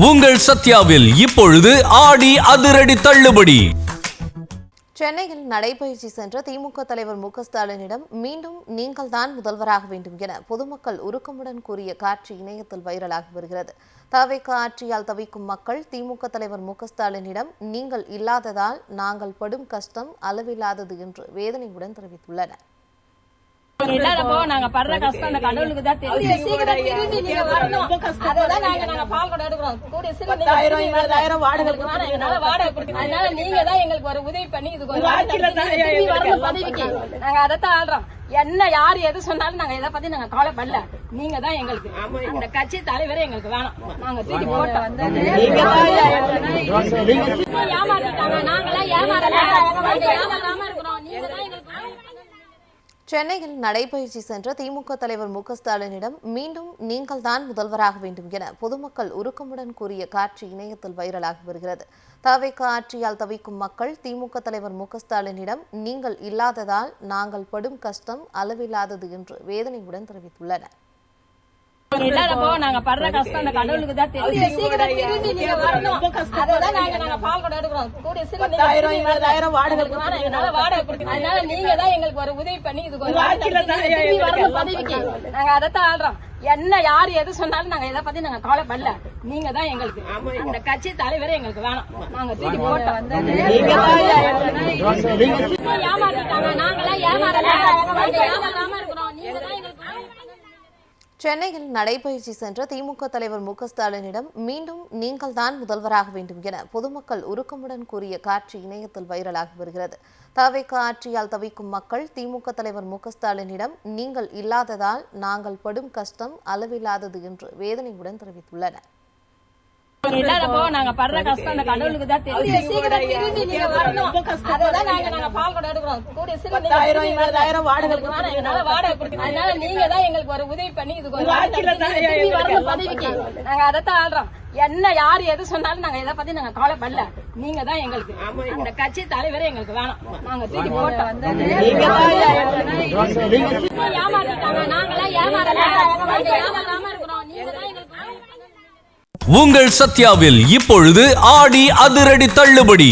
உங்கள் சத்யாவில் இப்பொழுது ஆடி அதிரடி தள்ளுபடி. சென்னையில் நடைபயிற்சி சென்ற திமுக தலைவர் மு.க.ஸ்டாலினிடம் மீண்டும் நீங்கள் தான் முதல்வராக வேண்டும் என பொதுமக்கள் உருக்கமுடன் கூறிய காட்சி இணையத்தில் வைரலாகி வருகிறது. தவிக ஆட்சியால் தவிக்கும் மக்கள் திமுக தலைவர் மு.க.ஸ்டாலினிடம் நீங்கள் இல்லாததால் நாங்கள் படும் கஷ்டம் அளவில்லாதது என்று வேதனையுடன் தெரிவித்துள்ளனர். இல்லாதப்போ நாங்க படுற கஷ்டம் அந்த கடவுளுக்கு தான் தெரியும். அதனால நீங்க தான் எங்களுக்கு ஒரு உதவி பண்ணி இது பதவிக்கு நாங்க அதைத்தான் ஆடுறோம். என்ன யாரு எது சொன்னாலும் நாங்க இதை பத்தி நாங்க கவலைப்படல. நீங்க தான் எங்களுக்கு இந்த கட்சி தலைவரே எங்களுக்கு வேணாம். நாங்க தூக்கி போட்டோம். ஏமாத்திட்டாங்க. நாங்களாம் ஏமாறாம இருக்கிறோம். நீங்க தான் எங்களுக்கு. சென்னையில் நடைபயிற்சி சென்ற திமுக தலைவர் மு.க.ஸ்டாலினிடம் மீண்டும் நீங்கள் தான் முதல்வராக வேண்டும் என பொதுமக்கள் உருக்கமுடன் கூறிய காட்சி இணையத்தில் வைரலாகி வருகிறது. தவிக ஆட்சியால் தவிக்கும் மக்கள் திமுக தலைவர் மு.க.ஸ்டாலினிடம் நீங்கள் இல்லாததால் நாங்கள் படும் கஷ்டம் அளவில்லாதது என்று வேதனையுடன் தெரிவித்துள்ளனர். இல்லாதப்போ நாங்க படுற கஷ்டம் அந்த கடவுளுக்கு தான் தெரியும். அதனால நீங்க தான் எங்களுக்கு ஒரு உதவி பண்ணி இது பதவிக்கு நாங்க அதைத்தான் ஆடுறோம். என்ன யாரு எது சொன்னாலும் நாங்க இதை பத்தி நாங்க கவலைப்படல. நீங்க தான் எங்களுக்கு இந்த கட்சி தலைவரே எங்களுக்கு வேணாம். நாங்க தூக்கி போட்டோம். ஏமாத்திட்டாங்க. நாங்களாம் ஏமாறாம இருக்கிறோம். நீங்க தான் எங்களுக்கு. சென்னையில் நடைபயிற்சி சென்ற திமுக தலைவர் மு.க.ஸ்டாலினிடம் மீண்டும் நீங்கள் தான் முதல்வராக வேண்டும் என பொதுமக்கள் உருக்கமுடன் கூறிய காட்சி இணையத்தில் வைரலாகி வருகிறது. தவிக ஆட்சியால் தவிக்கும் மக்கள் திமுக தலைவர் மு.க.ஸ்டாலினிடம் நீங்கள் இல்லாததால் நாங்கள் படும் கஷ்டம் அளவில்லாதது என்று வேதனையுடன் தெரிவித்துள்ளனர். இல்லாதப்போ நாங்க படுற கஷ்டம் அந்த கடவுளுக்கு தான் தெரியும். அதனால நீங்க தான் எங்களுக்கு ஒரு உதவி பண்ணி இது பதவிக்கு நாங்க அதைத்தான் ஆடுறோம். என்ன யாரு எது சொன்னாலும் நாங்க இதை பத்தி நாங்க கவலைப்படல. நீங்க தான் எங்களுக்கு இந்த கட்சி தலைவரே எங்களுக்கு வேணாம். நாங்க தூக்கி போட்டோம். ஏமாத்திட்டாங்க. நாங்களாம் ஏமாறாம இருக்கிறோம். நீங்க தான் எங்களுக்கு. உங்கள் சத்யாவில் இப்பொழுது ஆடி அதிரடி தள்ளுபடி.